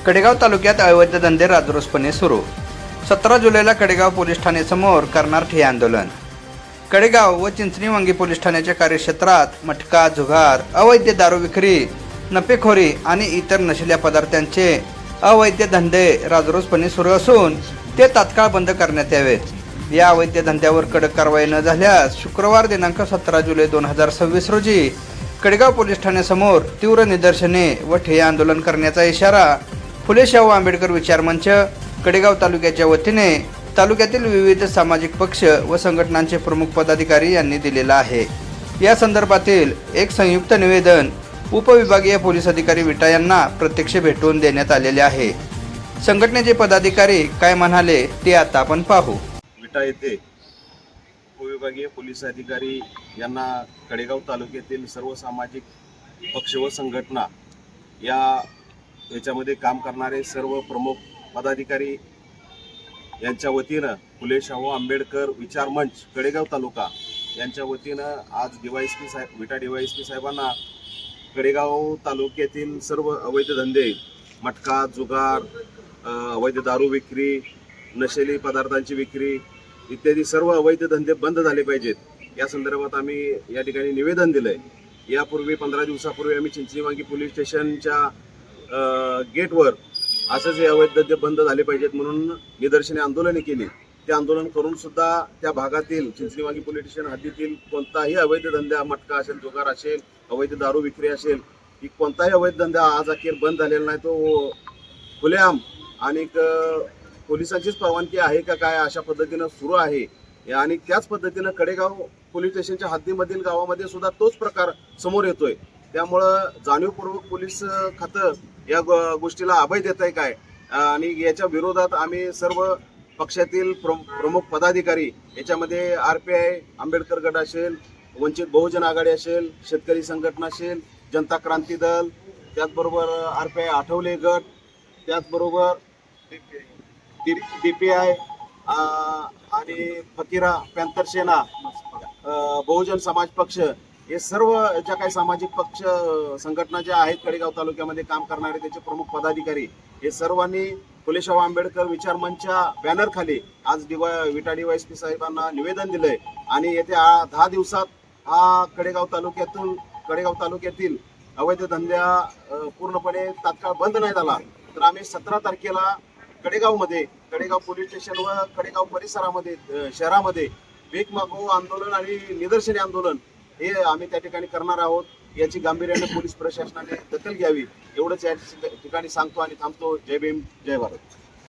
कडेगाव तालुक्यात अवैध धंदे राजरोसपणे सुरू. 17 जुलैला कडेगाव पोलीस ठाणेसमोर करणार ठिय्या आंदोलन. कडेगाव व चिंचणीवांगी पोलीस ठाण्याच्या कार्यक्षेत्रात मटका, जुगार, अवैध दारू विक्री, नफेखोरी आणि इतर नशिल्या पदार्थांचे अवैध धंदे राजरोसपणे सुरू असून ते तात्काळ बंद करण्यात यावेत. या अवैध धंद्यावर कडक कारवाई न झाल्यास शुक्रवार दिनांक 17 जुलै 2026 रोजी कडेगाव पोलीस ठाण्यासमोर तीव्र निदर्शने व ठिय्या आंदोलन करण्याचा इशारा फुले शाहू आंबेडकर विचार मंच कडेगाव तालुक्याच्या वतीने तालुक्यातील विविध सामाजिक पक्ष व संघटनांचे प्रमुख पदाधिकारी यांनी दिलेला आहे. या संदर्भातील एक संयुक्त निवेदन उपविभागीय पोलीस अधिकारी विटा यांना प्रत्यक्ष भेटून देण्यात आलेले आहे. संघटनेचे पदाधिकारी काय म्हणाले ते आता आपण पाहू. विटा येथे उपविभागीय पोलीस अधिकारी यांना कडेगाव तालुक्यातील सर्व सामाजिक पक्ष व संघटना याच्यामध्ये काम करणारे सर्व प्रमुख पदाधिकारी यांच्या वतीनं फुले शाहू आंबेडकर विचार मंच कडेगाव तालुका यांच्या वतीनं आज DYSP साहेब विटा DYSP साहेबांना कडेगाव तालुक्यातील सर्व अवैध धंदे, मटका, जुगार, अवैध दारू विक्री, नशेली पदार्थांची विक्री इत्यादी सर्व अवैध धंदे बंद झाले पाहिजेत या संदर्भात आम्ही या ठिकाणी निवेदन दिलंय. यापूर्वी 15 दिवसापूर्वी आम्ही चिंचणीवांगी पोलीस स्टेशनच्या गेटवर असंच हे अवैध धंदे बंद झाले पाहिजेत म्हणून निदर्शने आंदोलने केली. ते आंदोलन करून सुद्धा त्या भागातील चिंचणीवांगी पोलीस स्टेशन हद्दीतील कोणताही अवैध धंदा, मटका असेल, जुगार असेल, अवैध दारू विक्री असेल, की कोणताही अवैध धंदा आज अखेर बंद झालेला नाही. तो खुलेआम आणि पोलिसांचीच परवानगी आहे का काय अशा पद्धतीनं सुरू आहे. आणि त्याच पद्धतीनं कडेगाव पोलीस स्टेशनच्या हद्दीमधील गावामध्ये सुद्धा तोच प्रकार समोर येतोय. त्यामुळं जाणीवपूर्वक पोलीस खातं या गोष्टीला अभय देत आहे काय आणि याच्या विरोधात आम्ही सर्व पक्षातील प्रमुख पदाधिकारी याच्यामध्ये RPI आंबेडकर गट असेल, वंचित बहुजन आघाडी असेल, शेतकरी संघटना असेल, जनता क्रांती दल, त्याचबरोबर RPI आठवले गट, त्याचबरोबर DPI आणि फकीरा पॅंथर सेना, बहुजन समाज पक्ष, हे सर्व ज्या काही सामाजिक पक्ष संघटना ज्या आहेत कडेगाव तालुक्यामध्ये काम करणारे त्याचे प्रमुख पदाधिकारी हे सर्वांनी फुले शाहू आंबेडकर विचार मंचच्या बॅनर खाली आज विटा DYSP साहेबांना निवेदन दिलंय. आणि येत्या 10 दिवसात हा कडेगाव तालुक्यातील अवैध धंद्या पूर्णपणे तात्काळ बंद नाही झाला तर आम्ही 17 तारखेला कडेगाव पोलीस स्टेशन व कडेगाव परिसरामध्ये शहरामध्ये भीक मागो आंदोलन आणि निदर्शने आंदोलन हे आम्ही त्या ठिकाणी करणार आहोत. याची गांभीर्याने पोलीस प्रशासनाने दखल घ्यावी एवढंच या ठिकाणी सांगतो आणि थांबतो. जय भीम, जय भारत.